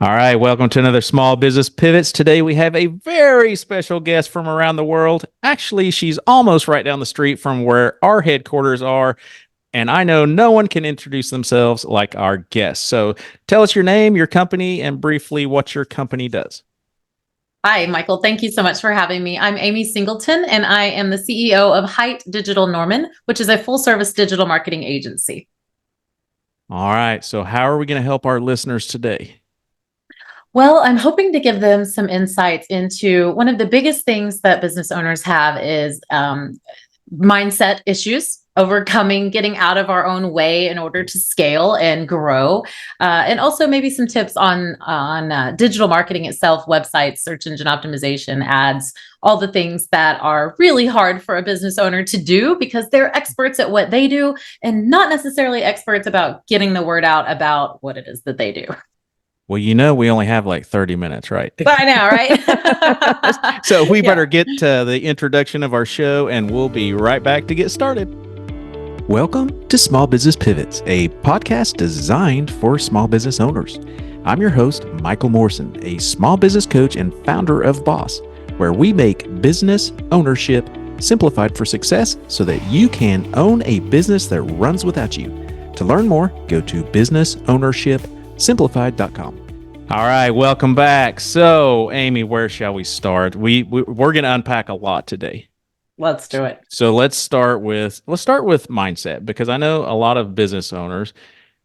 All right, welcome to another Small Business Pivots. Today we have a very special guest from around the world. Actually, she's almost right down the street from where our headquarters are, and I know no one can introduce themselves like our guest. So tell us your name, your company, and briefly what your company does. Hi, Michael. Thank you so much for having me. I'm Amy Singleton, and I am the CEO of Hite Digital Norman, which is a full-service digital marketing agency. All right, so how are we going to help our listeners today? Well, I'm hoping to give them some insights into one of the biggest things that business owners have is mindset issues, overcoming, getting out of our own way in order to scale and grow, and also maybe some tips on digital marketing itself, websites, search engine optimization, ads, all the things that are really hard for a business owner to do because they're experts at what they do and not necessarily experts about getting the word out about what it is that they do. Well, we only have like 30 minutes, right? I know, right? So we better Yeah. get to the introduction of our show, and we'll be right back to get started. Welcome to Small Business Pivots, a podcast designed for small business owners. I'm your host, Michael Morrison, a small business coach and founder of Boss, where we make business ownership simplified for success so that you can own a business that runs without you. To learn more, go to businessownershipsimplified.com. All right, welcome back. So, Amy, where shall we start? We're going to unpack a lot today. Let's do it. So let's start with mindset, because I know a lot of business owners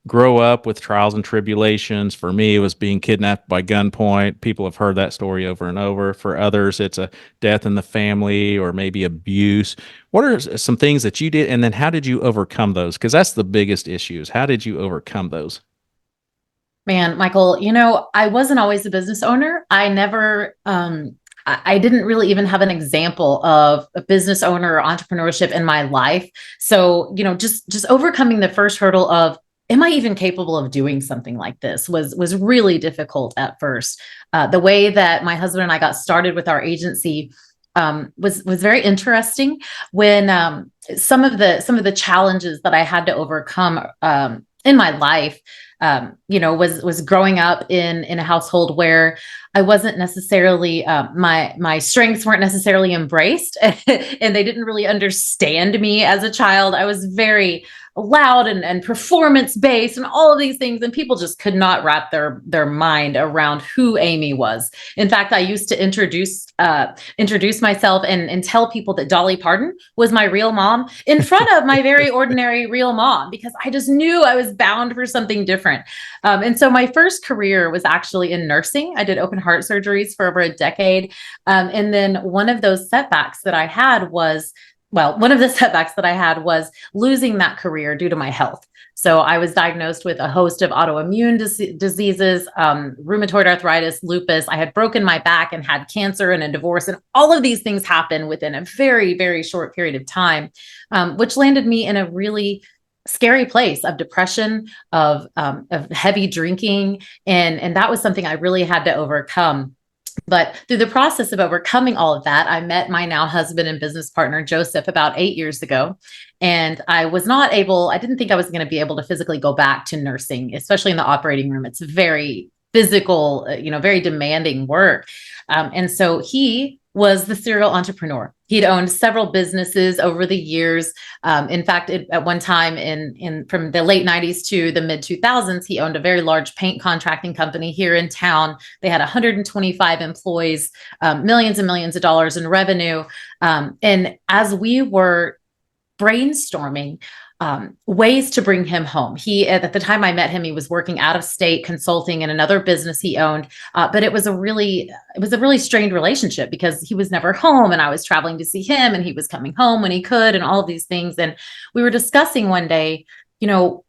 grow up with trials and tribulations. For me, it was being kidnapped by gunpoint. People have heard that story over and over. For others, it's a death in the family or maybe abuse. What are some things that you did, and then how did you overcome those? Because that's the biggest issue, is how did you overcome those? Man, Michael, I wasn't always a business owner. I didn't really even have an example of a business owner or entrepreneurship in my life. So, just overcoming the first hurdle of, am I even capable of doing something like this was really difficult at first. The way that my husband and I got started with our agency was very interesting when some of the challenges that I had to overcome in my life was growing up in a household where I wasn't necessarily my strengths weren't necessarily embraced, and they didn't really understand me as a child. I was very loud and performance based and all of these things, and people just could not wrap their mind around who Amy was. In fact, I used to introduce myself and tell people that Dolly Parton was my real mom in front of my very ordinary real mom, because I just knew I was bound for something different. And so my first career was actually in nursing. I did open heart surgeries for over a decade. And then one of the setbacks that I had was losing that career due to my health. So I was diagnosed with a host of autoimmune diseases, rheumatoid arthritis, lupus. I had broken my back and had cancer and a divorce, and all of these things happened within a very, very short period of time, which landed me in a really scary place of depression, of heavy drinking, and that was something I really had to overcome. But through the process of overcoming all of that, I met my now husband and business partner, Joseph, about 8 years ago. And I didn't think I was going to be able to physically go back to nursing, especially in the operating room. It's very physical, very demanding work. And so he was the serial entrepreneur. He'd owned several businesses over the years. In fact, at one time from the late 90s to the mid 2000s, he owned a very large paint contracting company here in town. They had 125 employees, millions and millions of dollars in revenue. And as we were brainstorming ways to bring him home. At the time I met him, he was working out of state consulting in another business he owned. But it was a really strained relationship because he was never home, and I was traveling to see him, and he was coming home when he could, and all of these things. And we were discussing one day,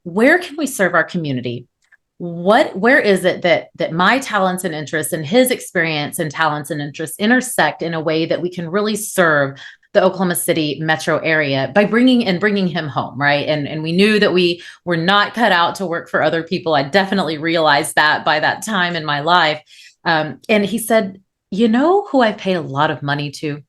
where can we serve our community? Where is it that my talents and interests and his experience and talents and interests intersect in a way that we can really serve the Oklahoma City metro area by bringing him home, right? And we knew that we were not cut out to work for other people. I definitely realized that by that time in my life. And he said, who I pay a lot of money to?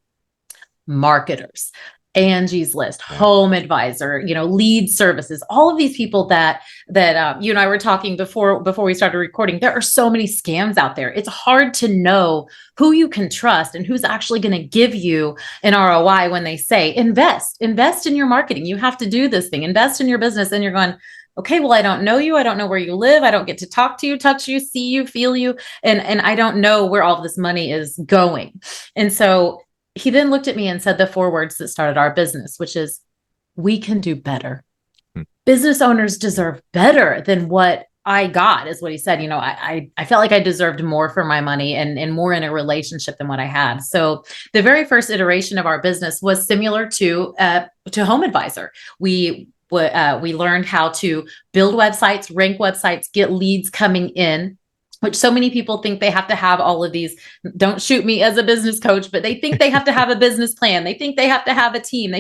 Marketers. Angie's List, Yeah. Home Advisor, Lead Services, all of these people that you and I were talking before we started recording. There are so many scams out there. It's hard to know who you can trust and who's actually going to give you an ROI when they say invest in your marketing. You have to do this thing, invest in your business. And you're going, okay, well, I don't know you. I don't know where you live. I don't get to talk to you, touch you, see you, feel you. And I don't know where all of this money is going. And so he then looked at me and said the 4 words that started our business, which is, we can do better. Business owners deserve better than what I got, is what he said. I felt like I deserved more for my money and more in a relationship than what I had. So the very first iteration of our business was similar to Home Advisor. We learned how to build websites, rank websites, get leads coming in, which so many people think they have to have all of these. Don't shoot me as a business coach, but they think they have to have a business plan. They think they have to have a team.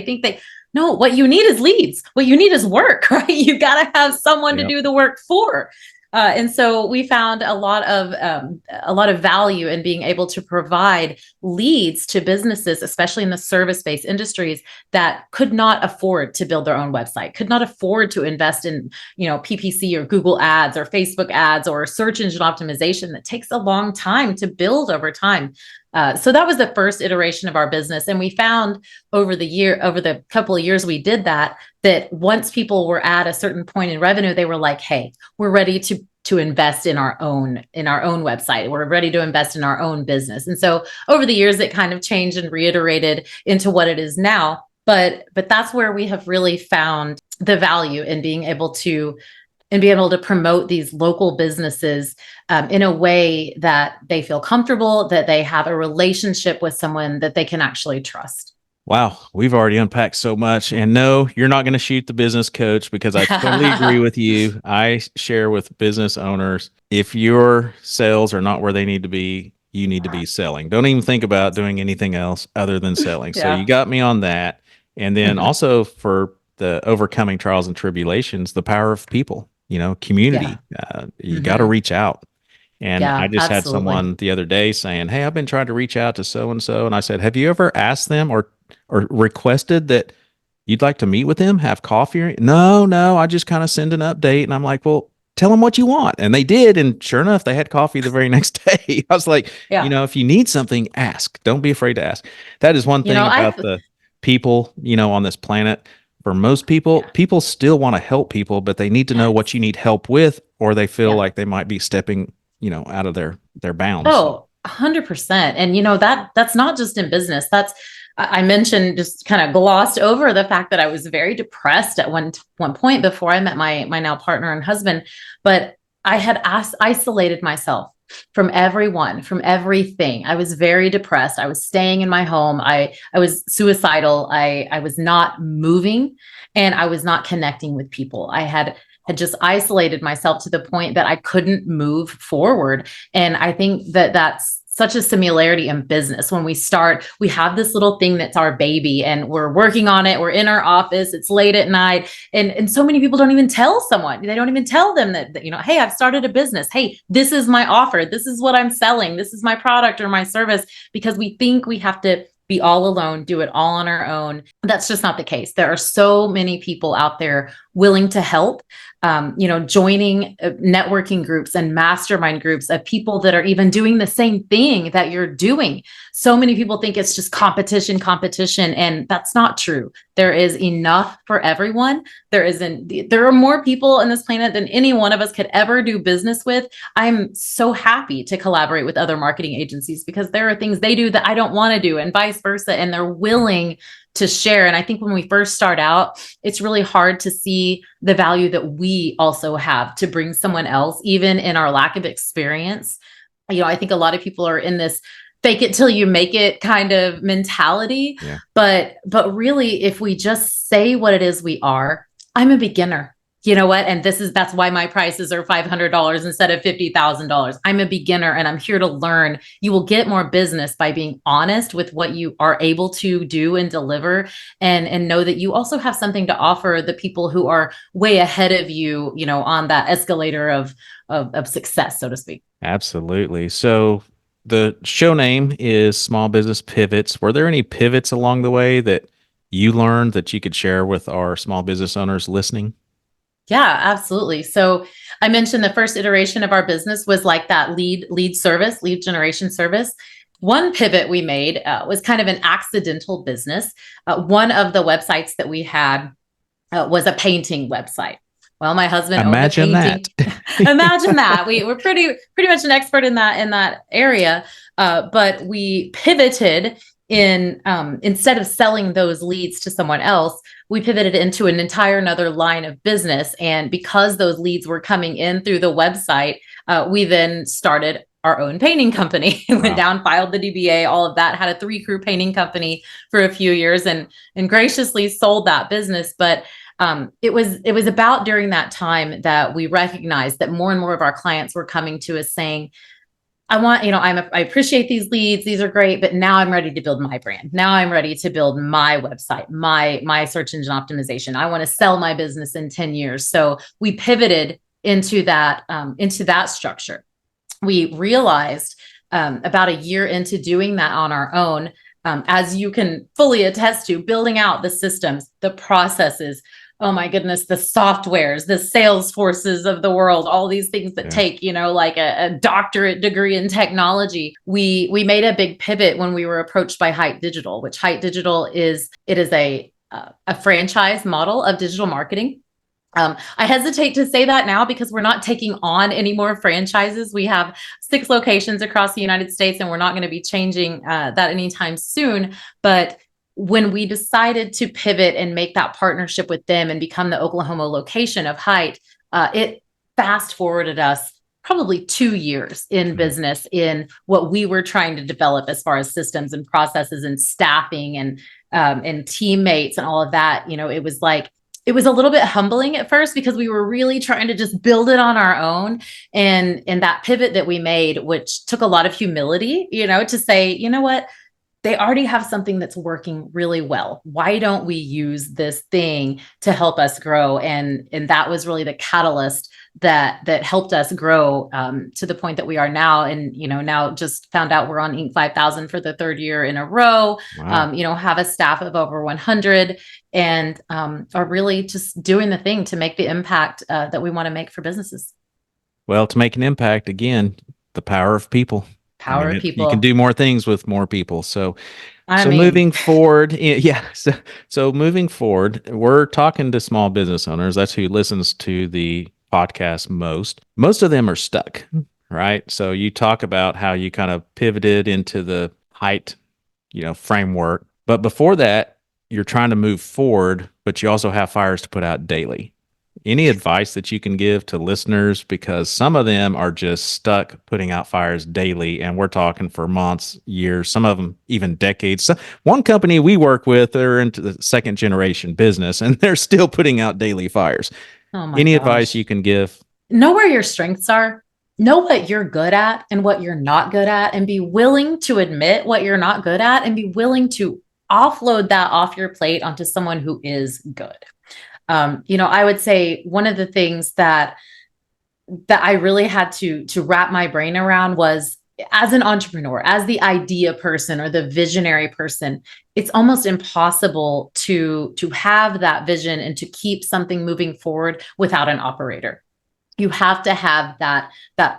No, what you need is leads. What you need is work, right? You got to have someone to do the work for. And so we found a lot of value in being able to provide leads to businesses, especially in the service-based industries, that could not afford to build their own website, could not afford to invest in, PPC or Google ads or Facebook ads or search engine optimization that takes a long time to build over time. So that was the first iteration of our business. And we found over the couple of years we did that once people were at a certain point in revenue, they were like, hey, we're ready to invest in our own website. We're ready to invest in our own business. And so over the years, it kind of changed and reiterated into what it is now. But that's where we have really found the value in being able to promote these local businesses in a way that they feel comfortable, that they have a relationship with someone that they can actually trust. Wow, we've already unpacked so much. And no, you're not going to shoot the business coach, because I totally agree with you. I share with business owners, if your sales are not where they need to be, you need to be selling. Don't even think about doing anything else other than selling. So you got me on that. And then also for the overcoming trials and tribulations, the power of people, community. You got to reach out. And I just had someone the other day saying, hey, I've been trying to reach out to so-and-so. And I said, have you ever asked them or requested that you'd like to meet with them, have coffee? No, I just kind of send an update. And I'm like, well, tell them what you want. And they did. And sure enough, they had coffee the very next day. I was like, if you need something, ask. Don't be afraid to ask. That is one thing about the people, on this planet. For most people, people still want to help people, but they need to know what you need help with, or they feel like they might be stepping out of their bounds. Oh, 100%. And that's not just in business. I mentioned, just kind of glossed over the fact that I was very depressed at one point before I met my now partner and husband, but I had isolated myself from everyone, from everything. I was very depressed. I was staying in my home. I was suicidal. I was not moving, and I was not connecting with people. I had just isolated myself to the point that I couldn't move forward. And I think that's such a similarity in business. When we have this little thing that's our baby, and we're working on it. We're in our office. It's late at night. And so many people don't even tell someone. They don't even tell them that, hey, I've started a business. Hey, this is my offer. This is what I'm selling. This is my product or my service, because we think we have to be all alone, do it all on our own. That's just not the case. There are so many people out there willing to help, joining networking groups and mastermind groups of people that are even doing the same thing that you're doing. So many people think it's just competition, and that's not true. There is enough for everyone. There are more people on this planet than any one of us could ever do business with. I'm so happy to collaborate with other marketing agencies, because there are things they do that I don't want to do, and vice versa. And they're willing to share. And I think when we first start out, it's really hard to see the value that we also have to bring someone else, even in our lack of experience. I think a lot of people are in this fake it till you make it kind of mentality. Yeah. But really, if we just say what it is we are, I'm a beginner. You know what? And that's why my prices are $500 instead of $50,000. I'm a beginner, and I'm here to learn. You will get more business by being honest with what you are able to do and deliver, and know that you also have something to offer the people who are way ahead of you, on that escalator of success, so to speak. Absolutely. So the show name is Small Business Pivots. Were there any pivots along the way that you learned that you could share with our small business owners listening? Yeah, absolutely. So I mentioned the first iteration of our business was like that lead service, lead generation service. One pivot we made was kind of an accidental business. One of the websites that we had was a painting website. Well, my husband owned a Imagine painting. that. Imagine that. We're pretty much an expert in that area. But we pivoted in instead of selling those leads to someone else, we pivoted into an entire another line of business. And because those leads were coming in through the website, we then started our own painting company. Went down, filed the DBA, all of that, had a 3-crew painting company for a few years and graciously sold that business. But it was about during that time that we recognized that more and more of our clients were coming to us saying, I appreciate these leads. These are great, but now I'm ready to build my brand. Now I'm ready to build my website, my search engine optimization. I want to sell my business in 10 years. So we pivoted into that structure. We realized about a year into doing that on our own, as you can fully attest to, building out the systems, the processes, oh my goodness, the softwares, the Salesforces of the world, all these things that take, like a doctorate degree in technology. We made a big pivot when we were approached by Hite Digital, which Hite Digital is a franchise model of digital marketing. I hesitate to say that now because we're not taking on any more franchises. We have 6 locations across the United States, and we're not going to be changing that anytime soon. But when we decided to pivot and make that partnership with them and become the Oklahoma location of Hite, it fast forwarded us probably 2 years in business in what we were trying to develop as far as systems and processes and staffing and teammates and all of that. It was a little bit humbling at first because we were really trying to just build it on our own. And that pivot that we made, which took a lot of humility, to say, you know what, they already have something that's working really well. Why don't we use this thing to help us grow? And that was really the catalyst that helped us grow to the point that we are now. And, now just found out we're on Inc. 5000 for the 3rd year in a row. Wow. Have a staff of over 100 and are really just doing the thing to make the impact that we want to make for businesses. Well, to make an impact, again, the power of people. Power of people. You can do more things with more people. So I mean, moving forward, So moving forward, we're talking to small business owners. That's who listens to the podcast most. Most of them are stuck, right? So you talk about how you kind of pivoted into the Hite, framework. But before that, you're trying to move forward, but you also have fires to put out daily. Any advice that you can give to listeners? Because some of them are just stuck putting out fires daily, and we're talking for months, years, some of them even decades. So one company we work with, they're into the 2nd generation business, and they're still putting out daily fires. oh my Any gosh. advice you can give? Know where your strengths are. Know what you're good at and what you're not good at, and be willing to admit what you're not good at and be willing to offload that off your plate onto someone who is good. I would say one of the things that I really had to wrap my brain around was, as an entrepreneur, as the idea person or the visionary person, it's almost impossible to have that vision and to keep something moving forward without an operator. You have to have that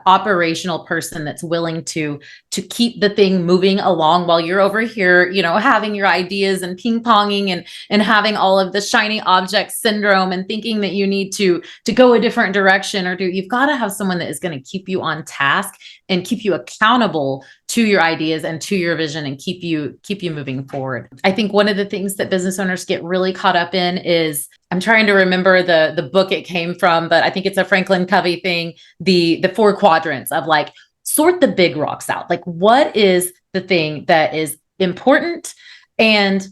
operational person that's willing to keep the thing moving along while you're over here, having your ideas and ping ponging and having all of the shiny object syndrome and thinking that you need to go a different direction you've got to have someone that is going to keep you on task and keep you accountable to your ideas and to your vision and keep you moving forward. I think one of the things that business owners get really caught up in is, I'm trying to remember the book it came from, but I think it's a Franklin Covey thing, the 4 quadrants of like, sort the big rocks out. Like, what is the thing that is important and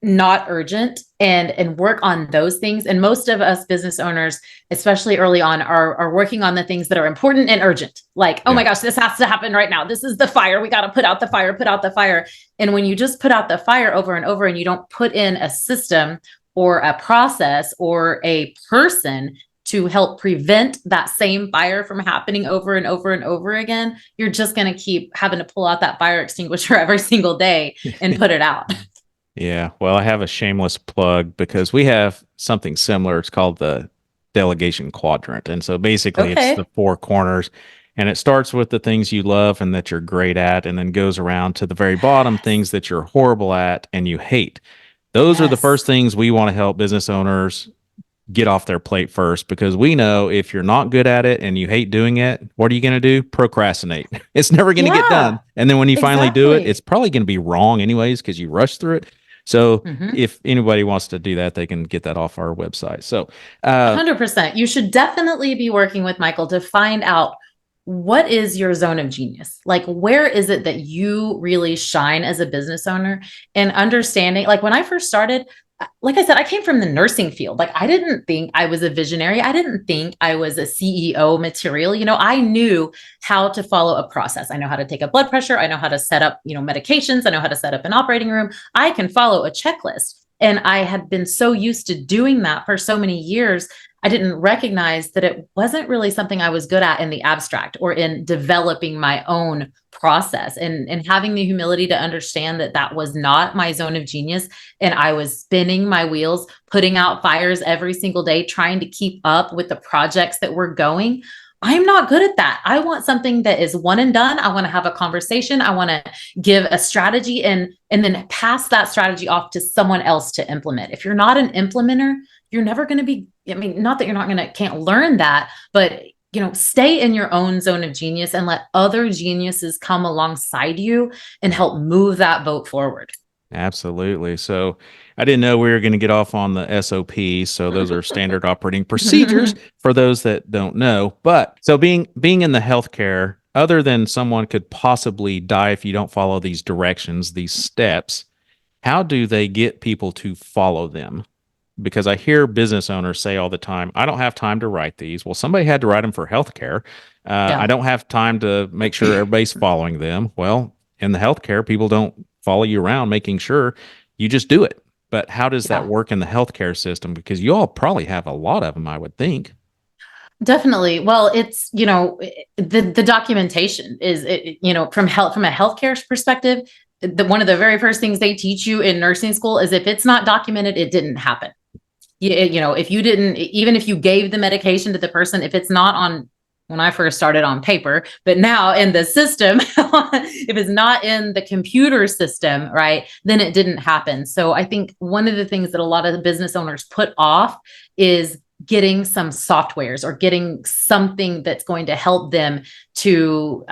not urgent, and work on those things. And most of us business owners, especially early on, are working on the things that are important and urgent. Like, oh my gosh, this has to happen right now. This is the fire. We got to put out the fire. And when you just put out the fire over and over and you don't put in a system or a process or a person to help prevent that same fire from happening over and over and over again, you're just going to keep having to pull out that fire extinguisher every single day and put it out. Yeah. Well, I have a shameless plug because we have something similar. It's called the delegation quadrant. And so basically it's the Okay. four corners, and it starts with the things you love and that you're great at, and then goes around to the very bottom, Yes. things that you're horrible at and you hate. Those are the first Yes. things we want to help business owners get off their plate first, because we know if you're not good at it and you hate doing it, what are you going to do? Procrastinate. It's never going to get done. Yeah, And then when you finally do it, it's exactly. probably going to be wrong anyways because you rushed through it. So Mhm. if anybody wants to do that, they can get that off our website. So, 100%. You should definitely be working with Michael to find out what is your zone of genius? Like, where is it that you really shine as a business owner? And understanding, like, when I first started, like I said, I came from the nursing field. Like, I didn't think I was a visionary. I didn't think I was a CEO material. I knew how to follow a process. I know how to take a blood pressure. I know how to set up, medications. I know how to set up an operating room. I can follow a checklist. And I had been so used to doing that for so many years, I didn't recognize that it wasn't really something I was good at in the abstract or in developing my own process, and having the humility to understand that that was not my zone of genius. And I was spinning my wheels, putting out fires every single day, trying to keep up with the projects that were going. I'm not good at that. I want something that is one and done. I want to have a conversation. I want to give a strategy and then pass that strategy off to someone else to implement. If you're not an implementer, you're never going to be, I mean, not that you're not going to can't learn that, but stay in your own zone of genius and let other geniuses come alongside you and help move that boat forward. absolutely. So I didn't know we were going to get off on the SOP. So those are standard operating procedures for those that don't know. But so being in the healthcare, other than someone could possibly die if you don't follow these directions, these steps, how do they get people to follow them? Because I hear business owners say all the time, I don't have time to write these. Well, somebody had to write them for healthcare. I Yeah. don't have time to make sure everybody's following them. Well, in the healthcare, people don't follow you around making sure, you just do it. But how does that Yeah. work in the healthcare system? Because you all probably have a lot of them, I would think. Definitely. Well, it's, the documentation is, from a healthcare perspective, one of the very first things they teach you in nursing school is if it's not documented, it didn't happen. If you didn't, even if you gave the medication to the person, if it's not on, when I first started on paper, but now in the system, if it's not in the computer system, right, then it didn't happen. So I think one of the things that a lot of the business owners put off is getting some softwares or getting something that's going to help them to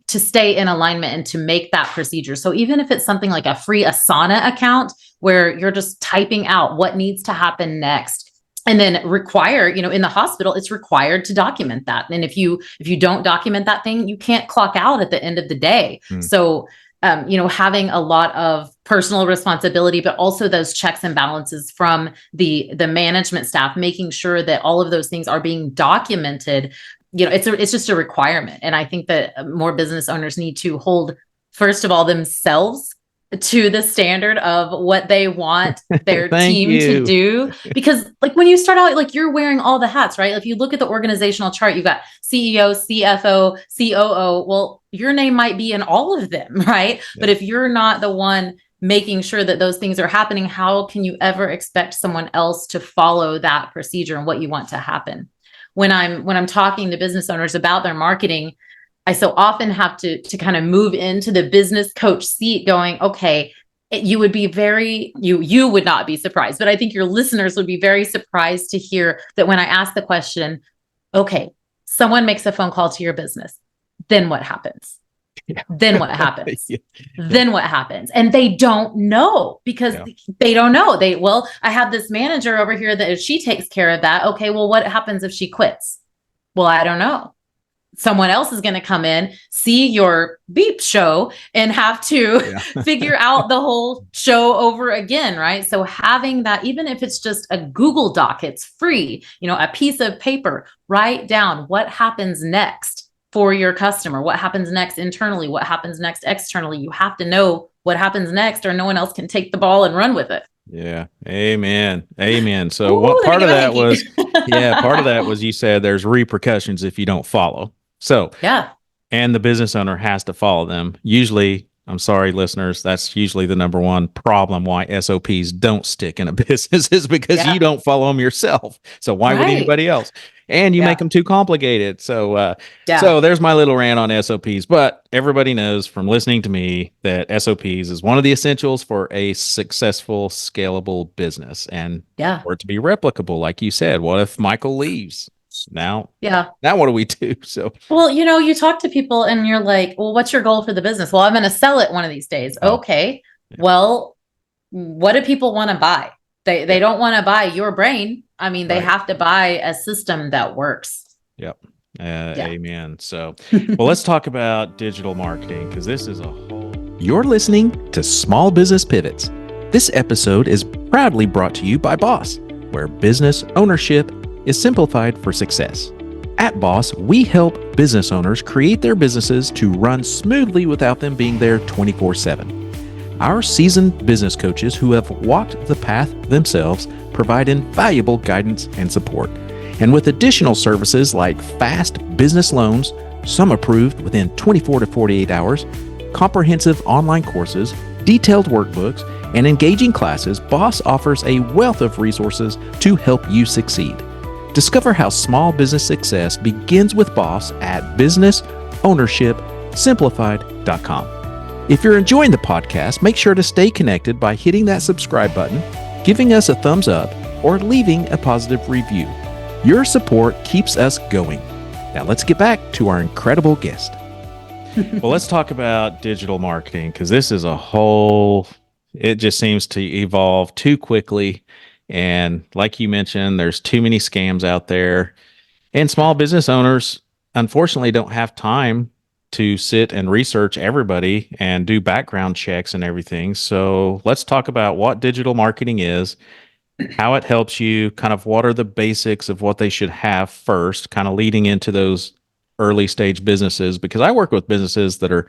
stay in alignment and to make that procedure. So even if it's something like a free Asana account where you're just typing out what needs to happen next, and then require, in the hospital, it's required to document that. And if you don't document that thing, you can't clock out at the end of the day. Hmm. So having a lot of personal responsibility, but also those checks and balances from the management staff, making sure that all of those things are being documented. It's just a requirement. And I think that more business owners need to hold, first of all, themselves to the standard of what they want their Thank team to you. do. Because like when you start out, like you're wearing all the hats, right? If you look at the organizational chart, you've got CEO, CFO, COO. Well, your name might be in all of them, right? But Yeah. if you're not the one making sure that those things are happening, how can you ever expect someone else to follow that procedure and what you want to happen? When I'm talking to business owners about their marketing, I so often have to kind of move into the business coach seat going, okay, you would be you would not be surprised, but I think your listeners would be very surprised to hear that when I ask the question, okay, someone makes a phone call to your business, then what happens? Yeah. Then what happens? Yeah. Then what happens? And they don't know because Yeah. they don't know. Well, I have this manager over here that if she takes care of that, okay, well, what happens if she quits? Well, I don't know. Someone else is going to come in, see your beep show, and have to Yeah. figure out the whole show over again, right? So having that, even if it's just a Google Doc, it's free, a piece of paper, write down what happens next for your customer, what happens next internally, what happens next externally. You have to know what happens next, or no one else can take the ball and run with it. Yeah. Amen. Amen. So Ooh, what let me part give of a that hanky. was, yeah, part of that was you said there's repercussions if you don't follow. So, Yeah. and the business owner has to follow them. Usually I'm sorry, listeners. That's usually the number one problem why SOPs don't stick in a business is because you Yeah. don't follow them yourself. So why would Right. anybody else? And you make Yeah. them too complicated. So Yeah. there's my little rant on SOPs. But everybody knows from listening to me that SOPs is one of the essentials for a successful, scalable business and Yeah. for it to be replicable. Like you said, what if Michael leaves? Now, Yeah. now what do we do? So, Well, you talk to people and you're like, well, what's your goal for the business? Well, I'm going to sell it one of these days. oh, Okay. yeah, Well, what do people want to buy? They yeah, don't want to buy your brain. I mean, they right. have to buy a system that works. Yep. Yeah. Amen. So, well, let's talk about digital marketing because this is a whole. You're listening to Small Business Pivots. This episode is proudly brought to you by Boss, where business ownership is simplified for success. At Boss, we help business owners create their businesses to run smoothly without them being there 24/7. Our seasoned business coaches who have walked the path themselves provide invaluable guidance and support. And with additional services like fast business loans, some approved within 24 to 48 hours, comprehensive online courses, detailed workbooks, and engaging classes, Boss offers a wealth of resources to help you succeed. Discover how small business success begins with Boss at businessownershipsimplified.com. If you're enjoying the podcast, make sure to stay connected by hitting that subscribe button, giving us a thumbs up, or leaving a positive review. Your support keeps us going. Now let's get back to our incredible guest. Well, let's talk about digital marketing because this is it just seems to evolve too quickly. And like you mentioned, there's too many scams out there. And small business owners, unfortunately, don't have time to sit and research everybody and do background checks and everything. So let's talk about what digital marketing is, how it helps you, kind of what are the basics of what they should have first, kind of leading into those early stage businesses. Because I work with businesses that are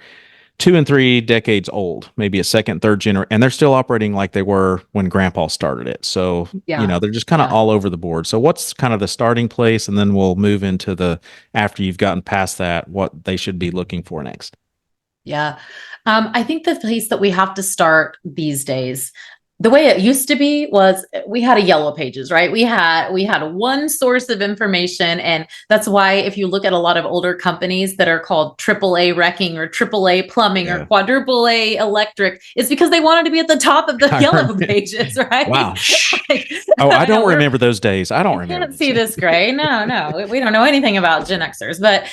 2 and 3 decades old, maybe a second, third generation, and they're still operating like they were when grandpa started it. So, Yeah. they're just kind of Yeah. all over the board. So what's kind of the starting place? And then we'll move into after you've gotten past that, what they should be looking for next. Yeah. I think the place that we have to start these days, the way it used to be was we had a yellow pages, right? We had one source of information. And that's why if you look at a lot of older companies that are called AAA wrecking or AAA plumbing or quadruple A electric, it's because they wanted to be at the top of the yellow pages, right? Wow. Like, I don't remember those days. I don't remember. Can't see this gray. No, we don't know anything about Gen Xers, but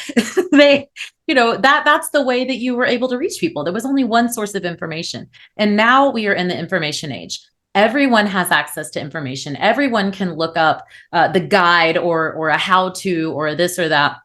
they, that's the way that you were able to reach people. There was only one source of information. And now we are in the information age. Everyone has access to information. Everyone can look up the guide or a how-to or a this or that.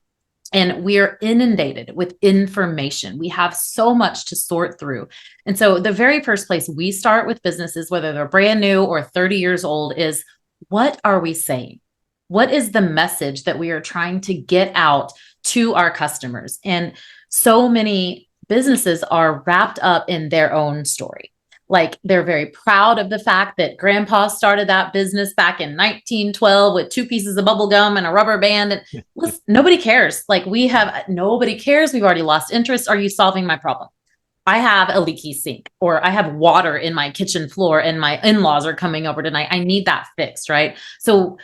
And we're inundated with information. We have so much to sort through. And so the very first place we start with businesses, whether they're brand new or 30 years old, is what are we saying? What is the message that we are trying to get out to our customers? And so many businesses are wrapped up in their own story. Like they're very proud of the fact that grandpa started that business back in 1912 with 2 pieces of bubble gum and a rubber band. And listen, nobody cares. Nobody cares. We've already lost interest. Are you solving my problem? I have a leaky sink or I have water in my kitchen floor and my in-laws are coming over tonight. I need that fixed, right? So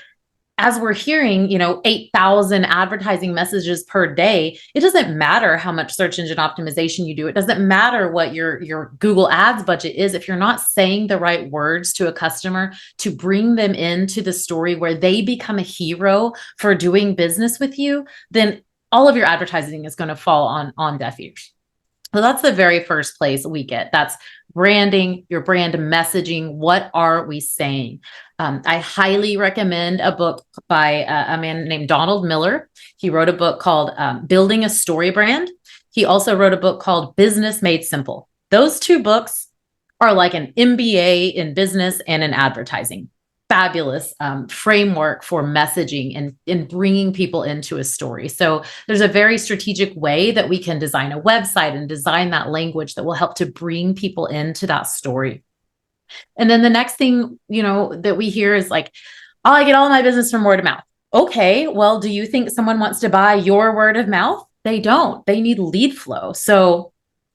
as we're hearing, 8,000 advertising messages per day, it doesn't matter how much search engine optimization you do. It doesn't matter what your Google Ads budget is. If you're not saying the right words to a customer to bring them into the story where they become a hero for doing business with you, then all of your advertising is going to fall on deaf ears. So that's the very first place we get. That's branding, your brand messaging. What are we saying? I highly recommend a book by a man named Donald Miller. He wrote a book called Building a Story Brand. He also wrote a book called Business Made Simple. Those 2 books are like an MBA in business and in advertising. Fabulous framework for messaging and bringing people into a story. So there's a very strategic way that we can design a website and design that language that will help to bring people into that story. And then the next thing, that we hear is like, oh, I get all my business from word of mouth. Okay, well, do you think someone wants to buy your word of mouth? They don't. They need lead flow. So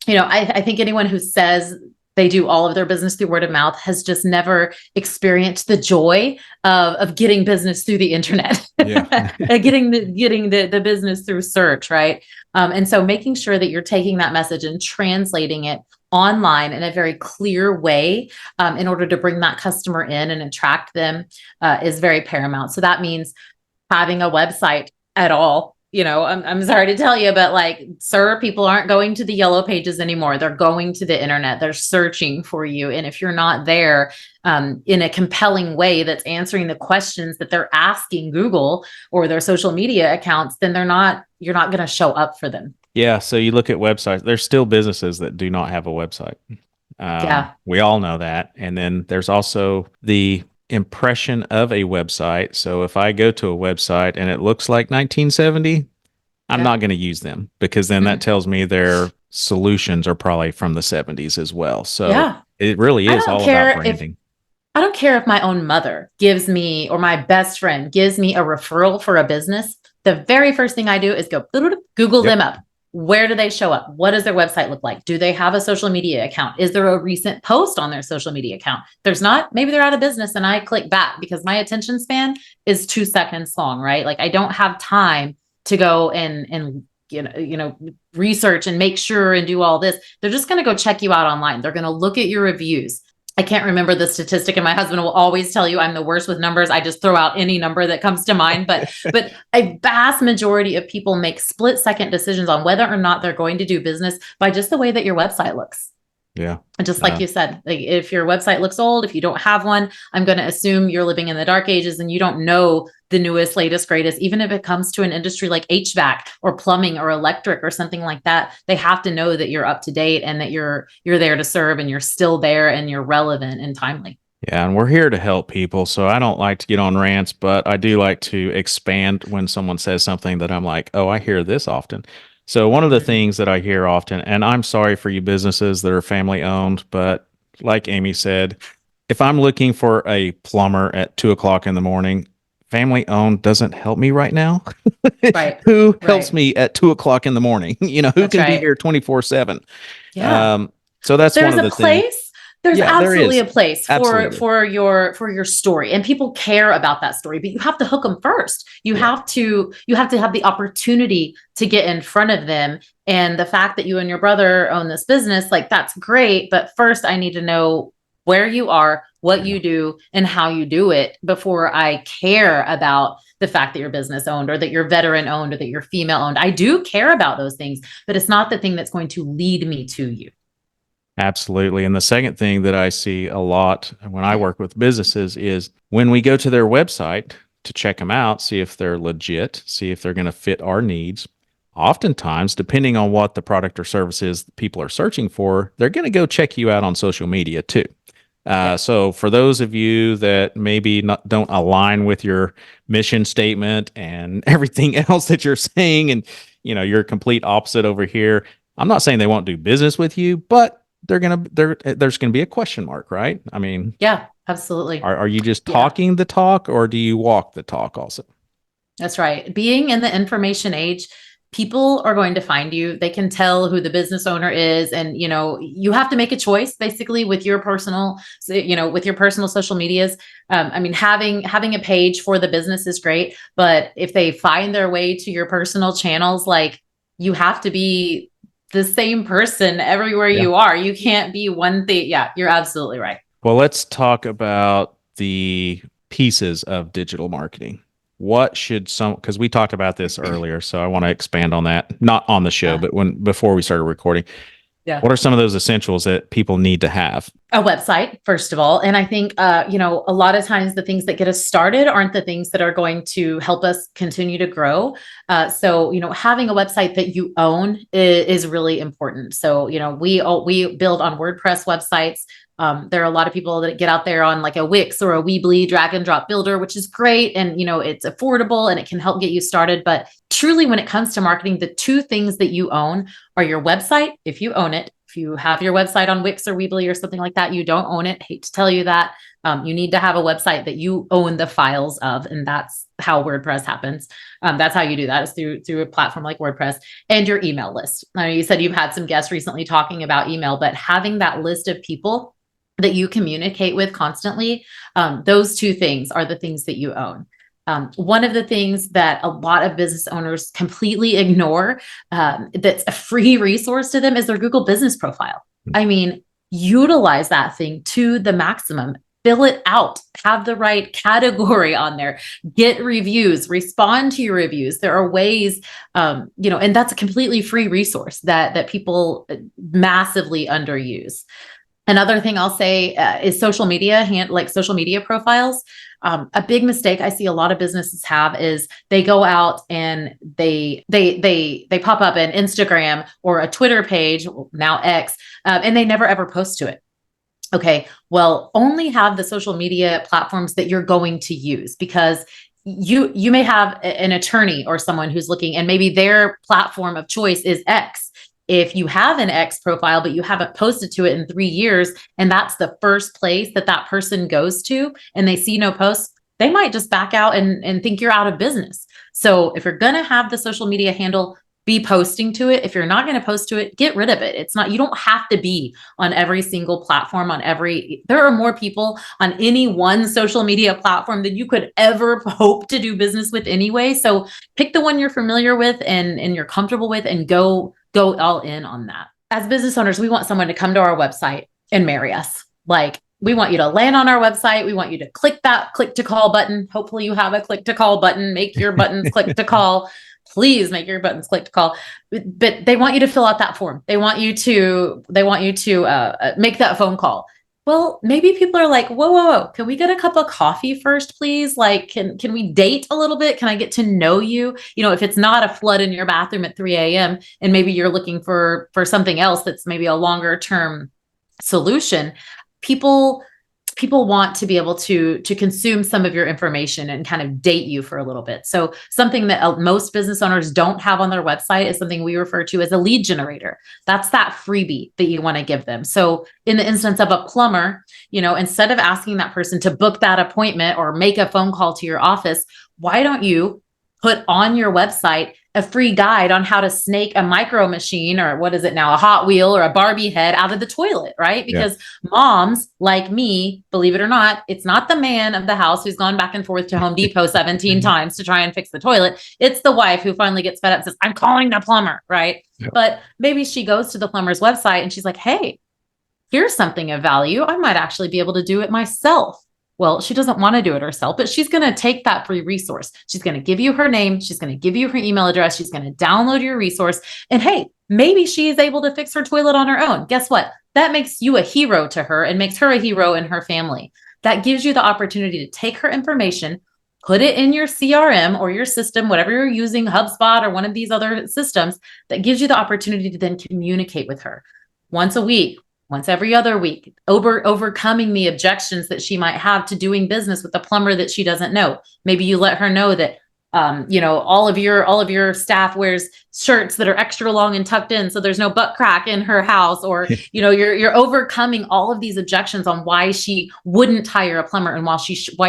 I think anyone who says they do all of their business through word of mouth has just never experienced the joy of getting business through the internet, Yeah. getting the business through search, right? And so making sure that you're taking that message and translating it online in a very clear way in order to bring that customer in and attract them is very paramount. So that means having a website at all. I'm sorry to tell you, but like, sir, people aren't going to the yellow pages anymore. They're going to the internet. They're searching for you. And if you're not there in a compelling way that's answering the questions that they're asking Google or their social media accounts, then you're not going to show up for them. Yeah. So you look at websites, there's still businesses that do not have a website. Yeah. We all know that. And then there's also the impression of a website. So if I go to a website and it looks like 1970, I'm not going to use them, because then that tells me their solutions are probably from the 70s as well. So it really is all about branding. I don't care if my own mother gives me, or my best friend gives me a referral for a business. The very first thing I do is go Google them up. Where do they show up? What does their website look like? Do they have a social media account? Is there a recent post on their social media account? If there's not, maybe they're out of business, and I click back because my attention span is 2 seconds long, right? Like, I don't have time to go and research and make sure and do all this. They're just going to go check you out online. They're going to look at your reviews. I can't remember the statistic, and my husband will always tell you I'm the worst with numbers. I just throw out any number that comes to mind. But a vast majority of people make split-second decisions on whether or not they're going to do business by just the way that your website looks. Yeah. And just like you said, like, if your website looks old, if you don't have one, I'm going to assume you're living in the dark ages and you don't know the newest, latest, greatest. Even if it comes to an industry like HVAC or plumbing or electric or something like that, they have to know that you're up to date and that you're there to serve, and you're still there and you're relevant and timely. Yeah, and we're here to help people. So I don't like to get on rants, but I do like to expand when someone says something that I'm like, oh, I hear this often. So one of the things that I hear often, and I'm sorry for you businesses that are family owned, but like Amy said, if I'm looking for a plumber at 2 o'clock in the morning, family owned doesn't help me right now. Right. Who helps me at 2 o'clock in the morning? Who can be here 24/7? Yeah. So that's one of the things. There's absolutely a place for your story, and people care about that story, but you have to hook them first. You have to have the opportunity to get in front of them. And the fact that you and your brother own this business, like, that's great. But first I need to know where you are, what you do, and how you do it before I care about the fact that you're business owned, or that you're veteran owned, or that you're female owned. I do care about those things, but it's not the thing that's going to lead me to you. Absolutely. And the second thing that I see a lot when I work with businesses is when we go to their website to check them out, see if they're legit, see if they're going to fit our needs. Oftentimes, depending on what the product or service is that people are searching for, they're going to go check you out on social media too. So for those of you that maybe don't align with your mission statement and everything else that you're saying, and you're complete opposite over here, I'm not saying they won't do business with you, but there's gonna be a question mark, right? I mean, yeah, absolutely. Are you just talking the talk, or do you walk the talk also? That's right. Being in the information age, people are going to find you. They can tell who the business owner is, and you have to make a choice basically with your personal social medias. I mean, having a page for the business is great, but if they find their way to your personal channels, like, you have to be the same person everywhere you are. You can't be one thing. Yeah, you're absolutely right. Well, let's talk about the pieces of digital marketing. What should because we talked about this earlier, so I want to expand on that, not on the show, but before we started recording. Yeah. What are some of those essentials that people need to have? A website, first of all. And I think, a lot of times the things that get us started aren't the things that are going to help us continue to grow. So having a website that you own is really important. So, we build on WordPress websites. There are a lot of people that get out there on like a Wix or a Weebly drag and drop builder, which is great. And, it's affordable and it can help get you started. But truly, when it comes to marketing, the two things that you own are your website, if you own it, If you have your website on Wix or Weebly or something like that, you don't own it. Hate to tell you that. You need to have a website that you own the files of, and that's how WordPress happens. That's how you do that, is through a platform like WordPress, and your email list. I know you said you've had some guests recently talking about email, but having that list of people that you communicate with constantly, those two things are the things that you own. One of the things that a lot of business owners completely ignore, that's a free resource to them, is their Google business profile. I mean, utilize that thing to the maximum. Fill it out, have the right category on there, get reviews, respond to your reviews. There are ways, and that's a completely free resource that people massively underuse. Another thing I'll say is social media, like social media profiles. A big mistake I see a lot of businesses have is they go out and they pop up an Instagram or a Twitter page, now X, and they never ever post to it. Okay, well, only have the social media platforms that you're going to use, because you may have an attorney or someone who's looking, and maybe their platform of choice is X. If you have an X profile, but you haven't posted to it in 3 years, and that's the first place that person goes to, and they see no posts, they might just back out and think you're out of business. So if you're going to have the social media handle, be posting to it. If you're not going to post to it, get rid of it. You don't have to be on every single platform, there are more people on any one social media platform than you could ever hope to do business with anyway. So pick the one you're familiar with and you're comfortable with, and go all in on that. As business owners, we want someone to come to our website and marry us. Like, we want you to land on our website. We want you to click that click to call button. Hopefully you have a click to call button. Make your buttons click to call. Please make your buttons click to call. But they want you to fill out that form. They want you to make that phone call. Well, maybe people are like, whoa. Can we get a cup of coffee first, please? Like, can we date a little bit? Can I get to know you? If it's not a flood in your bathroom at 3 a.m. and maybe you're looking for something else that's maybe a longer term solution, people want to be able to consume some of your information and kind of date you for a little bit. So something that most business owners don't have on their website is something we refer to as a lead generator. That's that freebie that you want to give them. So in the instance of a plumber, instead of asking that person to book that appointment or make a phone call to your office, why don't you put on your website a free guide on how to snake a micro machine, or what is it now, a Hot Wheel or a Barbie head out of the toilet, right? Because moms like me, believe it or not, it's not the man of the house who's gone back and forth to Home Depot 17 times to try and fix the toilet. It's the wife who finally gets fed up and says, I'm calling the plumber, right? Yep. But maybe she goes to the plumber's website and she's like, hey, here's something of value. I might actually be able to do it myself. Well, she doesn't want to do it herself, but she's going to take that free resource. She's going to give you her name. She's going to give you her email address. She's going to download your resource. And hey, maybe she is able to fix her toilet on her own. Guess what? That makes you a hero to her and makes her a hero in her family. That gives you the opportunity to take her information, put it in your CRM or your system, whatever you're using, HubSpot or one of these other systems, that gives you the opportunity to then communicate with her once a week, once every other week, overcoming the objections that she might have to doing business with a plumber that she doesn't know. Maybe you let her know that, all of your staff wears shirts that are extra long and tucked in, so there's no butt crack in her house, or, you're overcoming all of these objections on why she wouldn't hire a plumber and why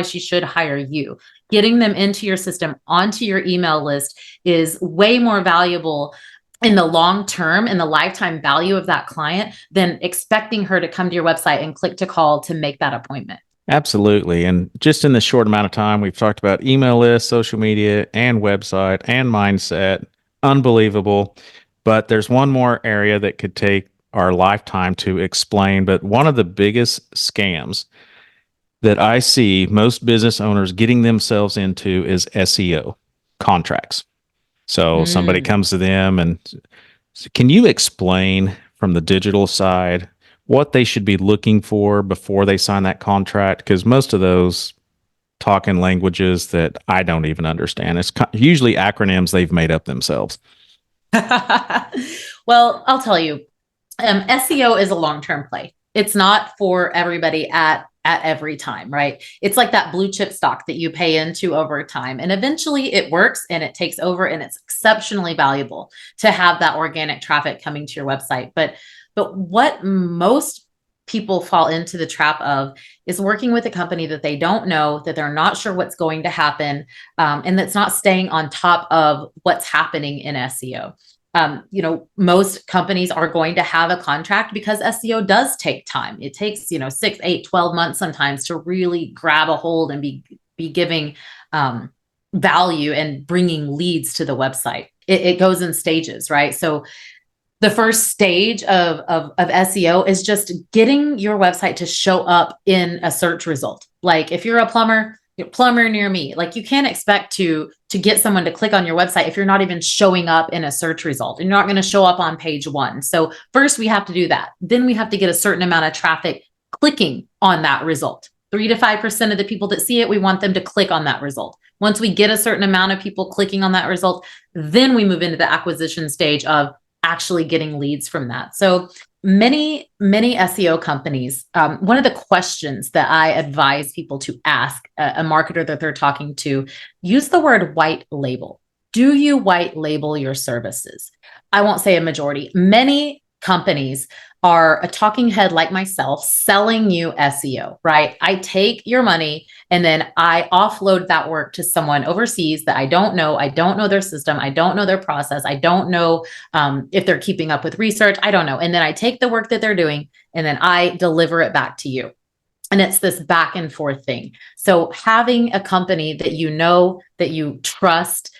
she should hire you. Getting them into your system, onto your email list, is way more valuable in the long term, in the lifetime value of that client, than expecting her to come to your website and click to call to make that appointment. Absolutely. And just in this short amount of time, we've talked about email lists, social media, and website, and mindset. Unbelievable. But there's one more area that could take our lifetime to explain. But one of the biggest scams that I see most business owners getting themselves into is SEO contracts. So somebody comes to them and can you explain from the digital side what they should be looking for before they sign that contract? Because most of those talk in languages that I don't even understand. It's usually acronyms they've made up themselves. Well, I'll tell you, SEO is a long-term play. It's not for everybody at every time, right? It's like that blue chip stock that you pay into over time. And eventually it works and it takes over, and it's exceptionally valuable to have that organic traffic coming to your website. But But what most people fall into the trap of is working with a company that they don't know, that they're not sure what's going to happen, and that's not staying on top of what's happening in SEO. Most companies are going to have a contract because SEO does take time. It takes, 6, 8, 12 months sometimes to really grab a hold and be giving value and bringing leads to the website. It goes in stages, right? So the first stage of SEO is just getting your website to show up in a search result. Like if you're a plumber near me, like you can't expect to get someone to click on your website if you're not even showing up in a search result, and you're not going to show up on page 1. So first we have to do that. Then we have to get a certain amount of traffic clicking on that result. 3 to 5% of the people that see it, we want them to click on that result. Once we get a certain amount of people clicking on that result, then we move into the acquisition stage of actually getting leads from that. So many SEO companies, one of the questions that I advise people to ask a marketer that they're talking to, use the word white label. Do you white label your services? I won't say a majority. Many companies are a talking head like myself selling you SEO, right? I take your money and then I offload that work to someone overseas that I don't know. I don't know their system. I don't know their process. I don't know if they're keeping up with research. I don't know. And then I take the work that they're doing and then I deliver it back to you. And it's this back and forth thing. So having a company that that you trust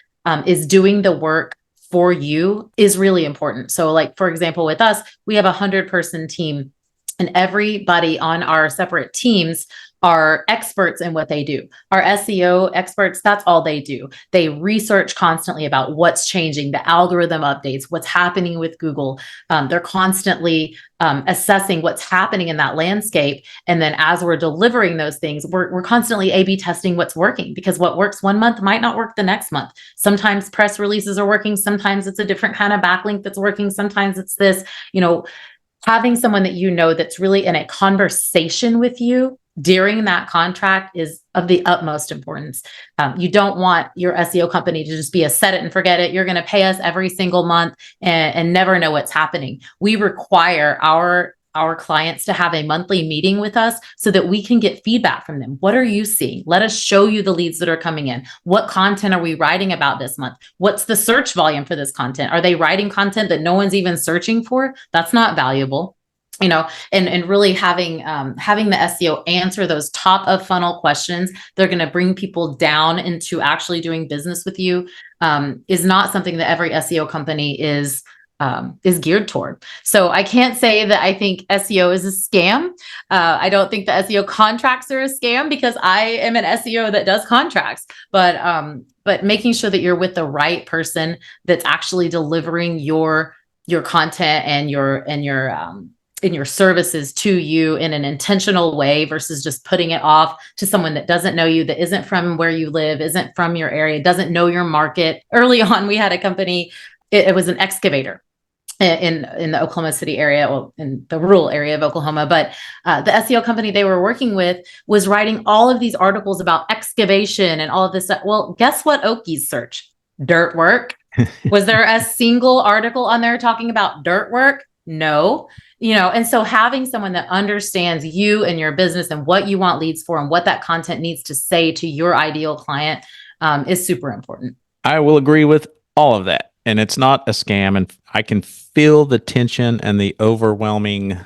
is doing the work for you is really important. So like, for example, with us, we have a 100-person team and everybody on our separate teams are experts in what they do. Our SEO experts, that's all they do. They research constantly about what's changing, the algorithm updates, what's happening with Google. They're constantly assessing what's happening in that landscape. And then as we're delivering those things, we're constantly A/B testing what's working, because what works one month might not work the next month. Sometimes press releases are working. Sometimes it's a different kind of backlink that's working. Sometimes it's this, having someone that that's really in a conversation with you during that contract is of the utmost importance. You don't want your SEO company to just be a set it and forget it. You're going to pay us every single month and never know what's happening. We require our clients to have a monthly meeting with us so that we can get feedback from them. What are you seeing? Let us show you the leads that are coming in. What content are we writing about this month? What's the search volume for this content? Are they writing content that no one's even searching for? That's not valuable. And really having the SEO answer those top of funnel questions, they're going to bring people down into actually doing business with you, is not something that every SEO company is geared toward. So I can't say that I think SEO is a scam. I don't think the SEO contracts are a scam, because I am an SEO that does contracts, but making sure that you're with the right person that's actually delivering your content and your services to you in an intentional way, versus just putting it off to someone that doesn't know you, that isn't from where you live, isn't from your area, doesn't know your market. Early on, we had a company, it was an excavator in the Oklahoma City area, well, in the rural area of Oklahoma. But the SEO company they were working with was writing all of these articles about excavation and all of this stuff. Well, guess what Okies search? Dirt work. Was there a single article on there talking about dirt work? No. And so having someone that understands you and your business and what you want leads for and what that content needs to say to your ideal client is super important. I will agree with all of that. And it's not a scam. And I can feel the tension and the overwhelming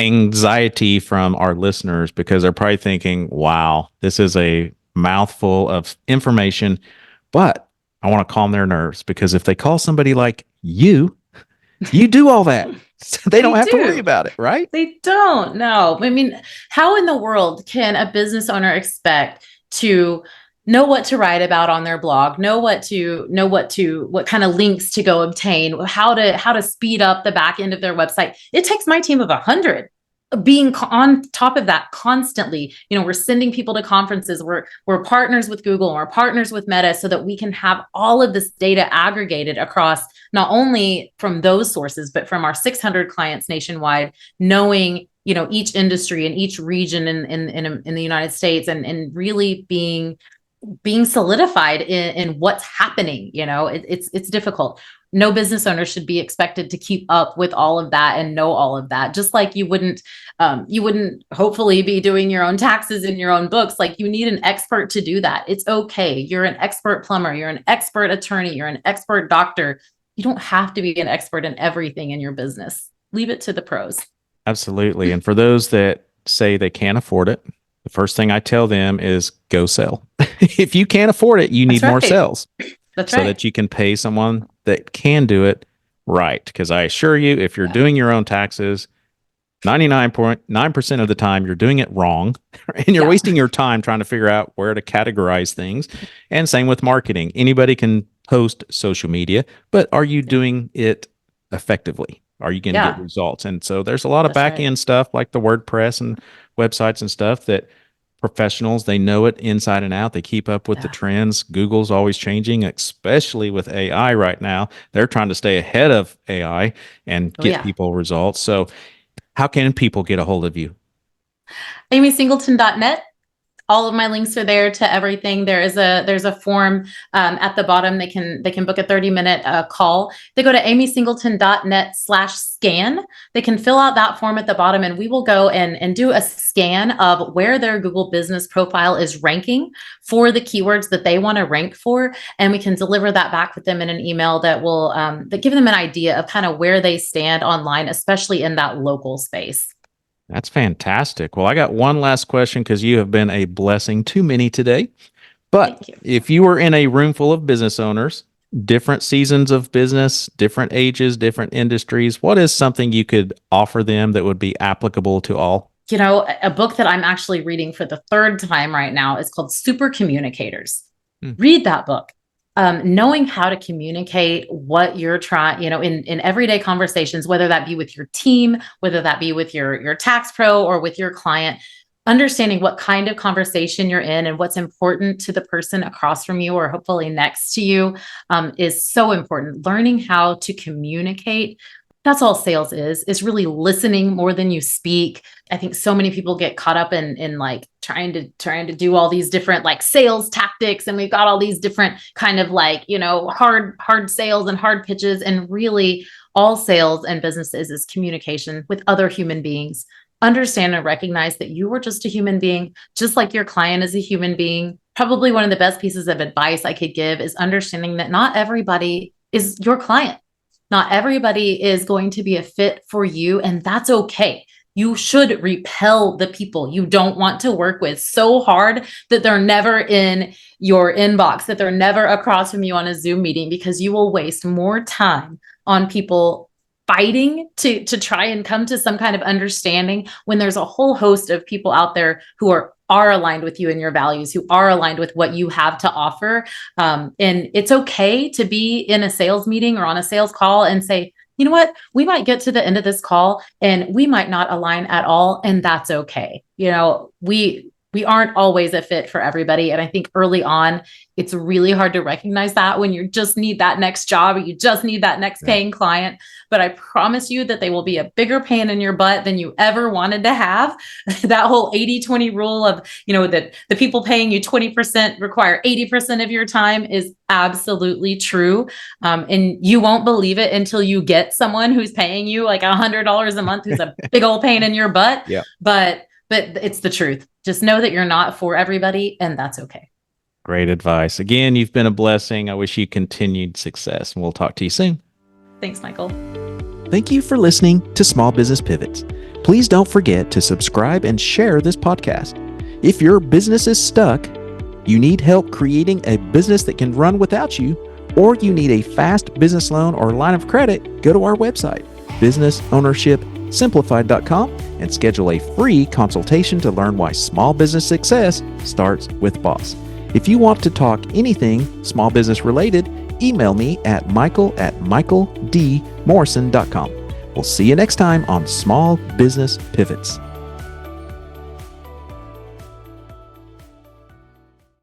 anxiety from our listeners, because they're probably thinking, wow, this is a mouthful of information. But I want to calm their nerves, because if they call somebody like you do all that. They don't have to worry about it, right? They don't. No. I mean, how in the world can a business owner expect to know what to write about on their blog, know what kind of links to go obtain, how to speed up the back end of their website? It takes my team of 100 being on top of that constantly. We're sending people to conferences. We're partners with Google and we're partners with Meta, so that we can have all of this data aggregated across not only from those sources, but from our 600 clients nationwide, knowing, each industry and each region in the United States, and really being being solidified in what's happening. It's difficult. No business owner should be expected to keep up with all of that and know all of that. Just like you wouldn't hopefully be doing your own taxes in your own books. Like, you need an expert to do that. It's okay. You're an expert plumber. You're an expert attorney. You're an expert doctor. You don't have to be an expert in everything in your business. Leave it to the pros. Absolutely. And for those that say they can't afford it, the first thing I tell them is go sell. If you can't afford it, you need more sales. That's so right. that you can pay someone that can do it right. Because I assure you, if you're doing your own taxes, 99.9% of the time you're doing it wrong, and you're wasting your time trying to figure out where to categorize things. And same with marketing. Anybody can post social media, but are you doing it effectively? Are you going to get results? And so there's a lot of back end stuff like the WordPress and websites and stuff that professionals, they know it inside and out. They keep up with the trends. Google's always changing, especially with AI right now. They're trying to stay ahead of AI and get people results. So how can people get a hold of you? AmySingleton.net. All of my links are there to everything. There's a form at the bottom. They can book a 30-minute call. They go to amySingleton.net/scan. They can fill out that form at the bottom, and we will go and do a scan of where their Google business profile is ranking for the keywords that they want to rank for. And we can deliver that back with them in an email that will that give them an idea of kind of where they stand online, especially in that local space. That's fantastic. Well, I got one last question because you have been a blessing to many today. But if you were in a room full of business owners, different seasons of business, different ages, different industries, what is something you could offer them that would be applicable to all? A book that I'm actually reading for the third time right now is called Super Communicators. Read that book. Knowing how to communicate what you're trying, in everyday conversations, whether that be with your team, whether that be with your tax pro or with your client, understanding what kind of conversation you're in and what's important to the person across from you or hopefully next to you is so important. Learning how to communicate. That's all sales is really listening more than you speak. I think so many people get caught up in like trying to do all these different like sales tactics. And we've got all these different kind of like, hard sales and hard pitches. And really all sales and businesses is communication with other human beings. Understand and recognize that you are just a human being, just like your client is a human being. Probably one of the best pieces of advice I could give is understanding that not everybody is your client. Not everybody is going to be a fit for you, and that's okay. You should repel the people you don't want to work with so hard that they're never in your inbox, that they're never across from you on a Zoom meeting, because you will waste more time on people fighting to try and come to some kind of understanding when there's a whole host of people out there who are aligned with you and your values, who are aligned with what you have to offer. And it's okay to be in a sales meeting or on a sales call and say, you know what, we might get to the end of this call and we might not align at all. And that's okay. We aren't always a fit for everybody. And I think early on, it's really hard to recognize that when you just need that next job or you just need that next paying client. But I promise you that they will be a bigger pain in your butt than you ever wanted to have. That whole 80-20 rule of, that the people paying you 20% require 80% of your time is absolutely true. And you won't believe it until you get someone who's paying you like $100 a month, who's a big old pain in your butt. But it's the truth. Just know that you're not for everybody, and that's okay. Great advice. Again, you've been a blessing. I wish you continued success, and we'll talk to you soon. Thanks, Michael. Thank you for listening to Small Business Pivots. Please don't forget to subscribe and share this podcast. If your business is stuck, you need help creating a business that can run without you, or you need a fast business loan or line of credit, go to our website, businessownershipsimplified.com, and schedule a free consultation to learn why small business success starts with BOSS. If you want to talk anything small business related, email me at michael@michaeldmorrison.com. We'll see you next time on Small Business Pivots.